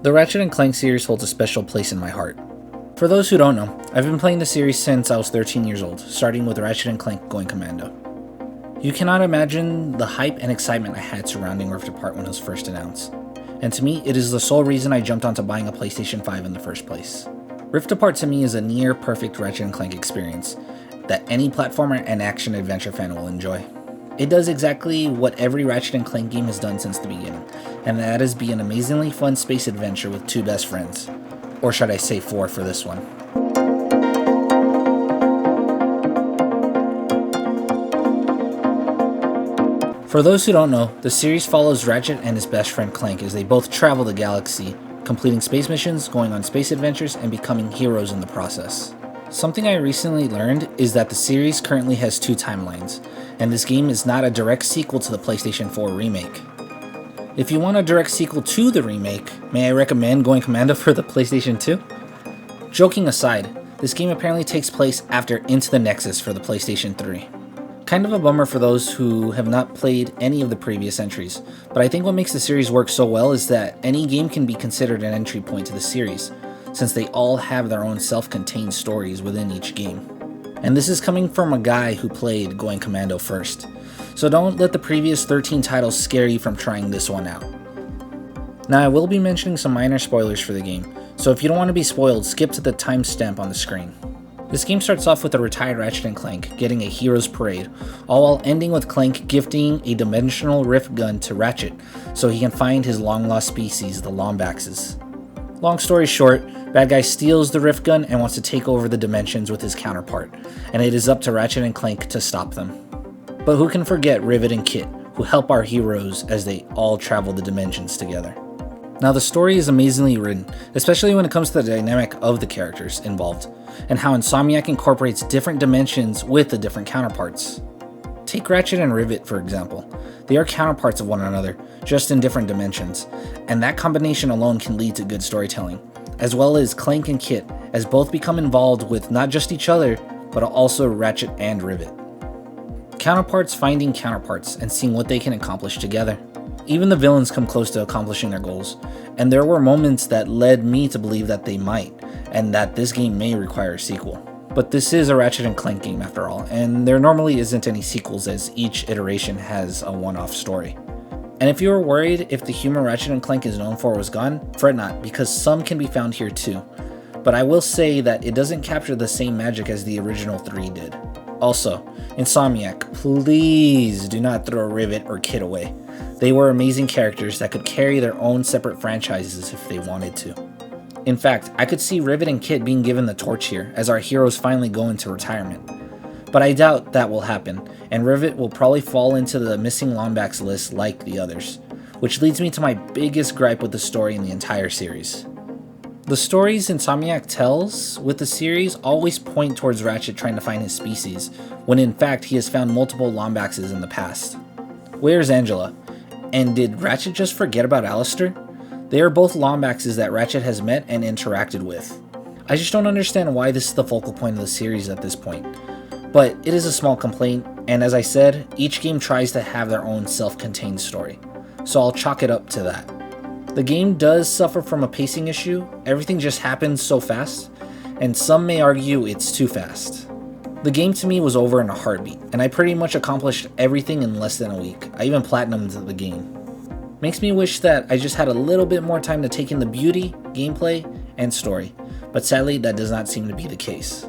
The Ratchet and Clank series holds a special place in my heart. For those who don't know, I've been playing the series since I was 13 years old, starting with Ratchet and Clank Going Commando. You cannot imagine the hype and excitement I had surrounding Rift Apart when it was first announced. And to me, it is the sole reason I jumped onto buying a PlayStation 5 in the first place. Rift Apart to me is a near perfect Ratchet and Clank experience that any platformer and action adventure fan will enjoy. It does exactly what every Ratchet and Clank game has done since the beginning, and that is be an amazingly fun space adventure with two best friends. Or should I say four for this one. For those who don't know, the series follows Ratchet and his best friend Clank as they both travel the galaxy, completing space missions, going on space adventures, and becoming heroes in the process. Something I recently learned is that the series currently has two timelines, and this game is not a direct sequel to the PlayStation 4 remake. If you want a direct sequel to the remake, may I recommend Going Commando for the PlayStation 2? Joking aside, this game apparently takes place after Into the Nexus for the PlayStation 3. Kind of a bummer for those who have not played any of the previous entries, but I think what makes the series work so well is that any game can be considered an entry point to the series, since they all have their own self-contained stories within each game. And this is coming from a guy who played Going Commando first, so don't let the previous 13 titles scare you from trying this one out. Now I will be mentioning some minor spoilers for the game, so if you don't want to be spoiled, skip to the timestamp on the screen. This game starts off with a retired Ratchet and Clank getting a hero's parade, all while ending with Clank gifting a dimensional rift gun to Ratchet so he can find his long-lost species, the Lombaxes. Long story short, bad guy steals the rift gun and wants to take over the dimensions with his counterpart, and it is up to Ratchet and Clank to stop them. But who can forget Rivet and Kit, who help our heroes as they all travel the dimensions together. Now the story is amazingly written, especially when it comes to the dynamic of the characters involved, and how Insomniac incorporates different dimensions with the different counterparts. Take Ratchet and Rivet for example. They are counterparts of one another, just in different dimensions, and that combination alone can lead to good storytelling, as well as Clank and Kit, as both become involved with not just each other, but also Ratchet and Rivet. Counterparts finding counterparts and seeing what they can accomplish together. Even the villains come close to accomplishing their goals, and there were moments that led me to believe that they might, and that this game may require a sequel. But this is a Ratchet and Clank game after all, and there normally isn't any sequels as each iteration has a one-off story. And if you were worried if the humor Ratchet and Clank is known for was gone, fret not, because some can be found here too. But I will say that it doesn't capture the same magic as the original 3 did. Also, Insomniac, please do not throw Rivet or Kit away. They were amazing characters that could carry their own separate franchises if they wanted to. In fact, I could see Rivet and Kit being given the torch here as our heroes finally go into retirement. But I doubt that will happen, and Rivet will probably fall into the missing Lombax list like the others, which leads me to my biggest gripe with the story in the entire series. The stories Insomniac tells with the series always point towards Ratchet trying to find his species, when in fact he has found multiple Lombaxes in the past. Where's Angela? And did Ratchet just forget about Alistair? They are both Lombaxes that Ratchet has met and interacted with. I just don't understand why this is the focal point of the series at this point. But it is a small complaint, and as I said, each game tries to have their own self-contained story, so I'll chalk it up to that. The game does suffer from a pacing issue, everything just happens so fast, and some may argue it's too fast. The game to me was over in a heartbeat, and I pretty much accomplished everything in less than a week. I even platinumed the game. Makes me wish that I just had a little bit more time to take in the beauty, gameplay, and story, but sadly that does not seem to be the case.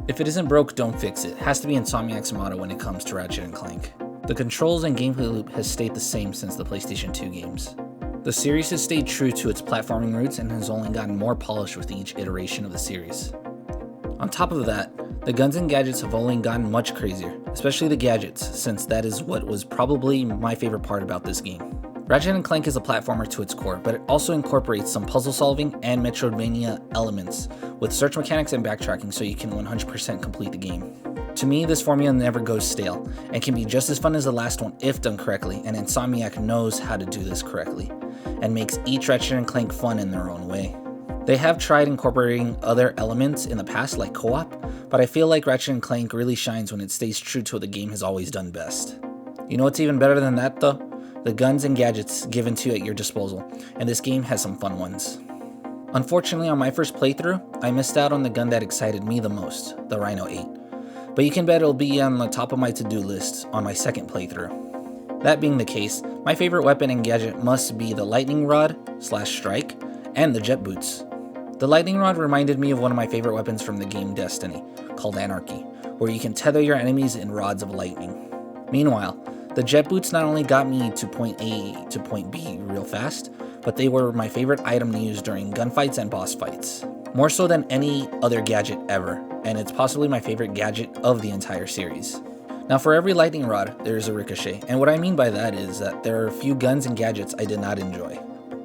If it isn't broke, don't fix it. Has to be Insomniac's motto when it comes to Ratchet and Clank. The controls and gameplay loop has stayed the same since the PlayStation 2 games. The series has stayed true to its platforming roots and has only gotten more polished with each iteration of the series. On top of that, the guns and gadgets have only gotten much crazier, especially the gadgets, since that is what was probably my favorite part about this game. Ratchet and Clank is a platformer to its core, but it also incorporates some puzzle solving and Metroidvania elements, with search mechanics and backtracking so you can 100% complete the game. To me, this formula never goes stale, and can be just as fun as the last one if done correctly, and Insomniac knows how to do this correctly, and makes each Ratchet and Clank fun in their own way. They have tried incorporating other elements in the past like co-op, but I feel like Ratchet and Clank really shines when it stays true to what the game has always done best. You know what's even better than that though? The guns and gadgets given to you at your disposal, and this game has some fun ones. Unfortunately, on my first playthrough, I missed out on the gun that excited me the most, the Rhino 8. But you can bet it'll be on the top of my to-do list on my second playthrough. That being the case, my favorite weapon and gadget must be the lightning rod / strike and the jet boots. The lightning rod reminded me of one of my favorite weapons from the game Destiny, called Anarchy, where you can tether your enemies in rods of lightning. Meanwhile, the jet boots not only got me to point A to point B real fast, but they were my favorite item to use during gunfights and boss fights. More so than any other gadget ever, and it's possibly my favorite gadget of the entire series. Now for every lightning rod, there is a ricochet, and what I mean by that is that there are a few guns and gadgets I did not enjoy.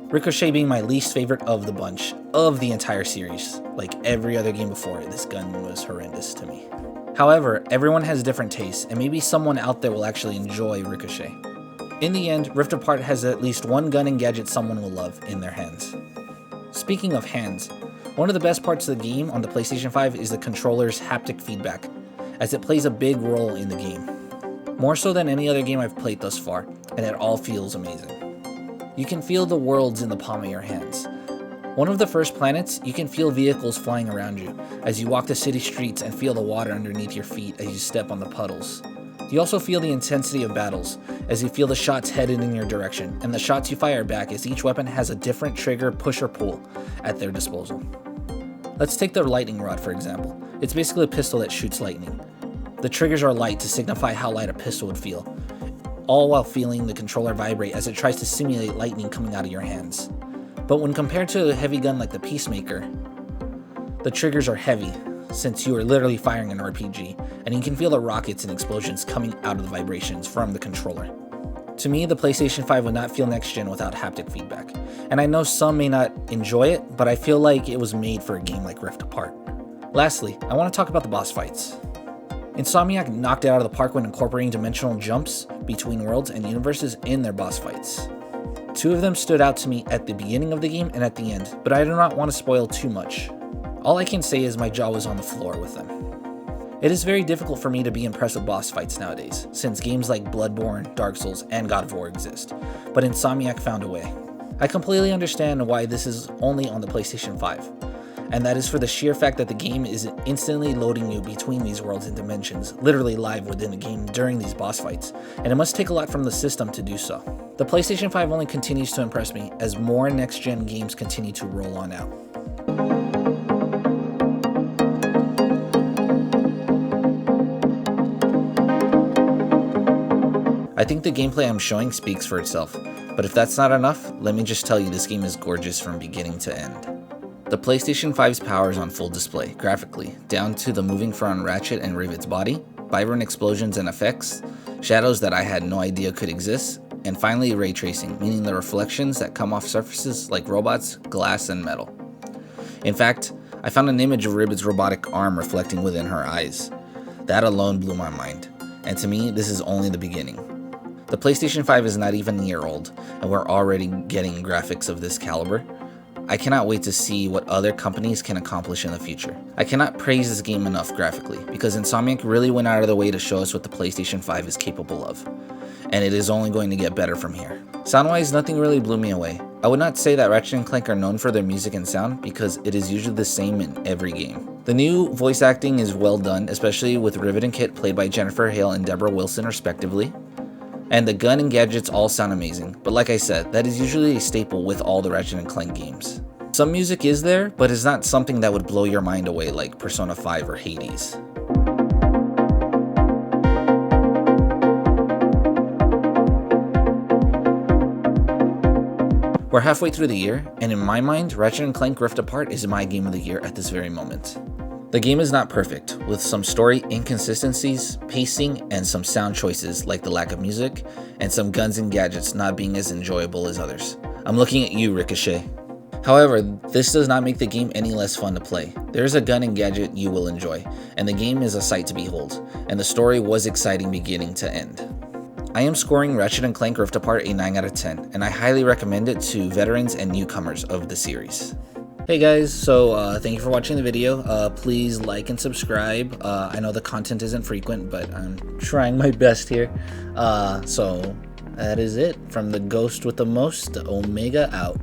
Ricochet being my least favorite of the bunch, of the entire series. Like every other game before it, this gun was horrendous to me. However, everyone has different tastes, and maybe someone out there will actually enjoy Ricochet. In the end, Rift Apart has at least one gun and gadget someone will love in their hands. Speaking of hands, one of the best parts of the game on the PlayStation 5 is the controller's haptic feedback, as it plays a big role in the game. More so than any other game I've played thus far, and it all feels amazing. You can feel the worlds in the palm of your hands. One of the first planets, you can feel vehicles flying around you as you walk the city streets and feel the water underneath your feet as you step on the puddles. You also feel the intensity of battles as you feel the shots headed in your direction and the shots you fire back as each weapon has a different trigger, push or pull at their disposal. Let's take the lightning rod for example. It's basically a pistol that shoots lightning. The triggers are light to signify how light a pistol would feel, all while feeling the controller vibrate as it tries to simulate lightning coming out of your hands. But when compared to a heavy gun like the Peacemaker, the triggers are heavy since you are literally firing an RPG, and you can feel the rockets and explosions coming out of the vibrations from the controller. To me, the PlayStation 5 would not feel next-gen without haptic feedback, and I know some may not enjoy it, but I feel like it was made for a game like Rift Apart. Lastly, I want to talk about the boss fights. Insomniac knocked it out of the park when incorporating dimensional jumps between worlds and universes in their boss fights. Two of them stood out to me at the beginning of the game and at the end, but I do not want to spoil too much. All I can say is my jaw was on the floor with them. It is very difficult for me to be impressed with boss fights nowadays, since games like Bloodborne, Dark Souls, and God of War exist, but Insomniac found a way. I completely understand why this is only on the PlayStation 5, and that is for the sheer fact that the game is instantly loading you between these worlds and dimensions, literally live within the game during these boss fights, and it must take a lot from the system to do so. The PlayStation 5 only continues to impress me as more next-gen games continue to roll on out. I think the gameplay I'm showing speaks for itself, but if that's not enough, let me just tell you this game is gorgeous from beginning to end. The PlayStation 5's power is on full display, graphically, down to the moving front Ratchet and Rivet's body, vibrant explosions and effects, shadows that I had no idea could exist, and finally ray tracing, meaning the reflections that come off surfaces like robots, glass, and metal. In fact, I found an image of Rivet's robotic arm reflecting within her eyes. That alone blew my mind, and to me, this is only the beginning. The PlayStation 5 is not even a year old, and we're already getting graphics of this caliber. I cannot wait to see what other companies can accomplish in the future. I cannot praise this game enough graphically, because Insomniac really went out of the way to show us what the PlayStation 5 is capable of, and it is only going to get better from here. Sound-wise, nothing really blew me away. I would not say that Ratchet and Clank are known for their music and sound, because it is usually the same in every game. The new voice acting is well done, especially with Rivet and Kit played by Jennifer Hale and Deborah Wilson respectively. And the gun and gadgets all sound amazing, but like I said, that is usually a staple with all the Ratchet and Clank games. Some music is there, but it's not something that would blow your mind away like Persona 5 or Hades. We're halfway through the year, and in my mind, Ratchet and Clank Rift Apart is my game of the year at this very moment. The game is not perfect, with some story inconsistencies, pacing, and some sound choices like the lack of music, and some guns and gadgets not being as enjoyable as others. I'm looking at you, Ricochet. However, this does not make the game any less fun to play. There is a gun and gadget you will enjoy, and the game is a sight to behold, and the story was exciting beginning to end. I am scoring Ratchet and Clank Rift Apart a 9 out of 10, and I highly recommend it to veterans and newcomers of the series. Hey guys, so thank you for watching the video. Please like and subscribe. I know the content isn't frequent, but I'm trying my best here. So that is it from the ghost with the most. Omega out.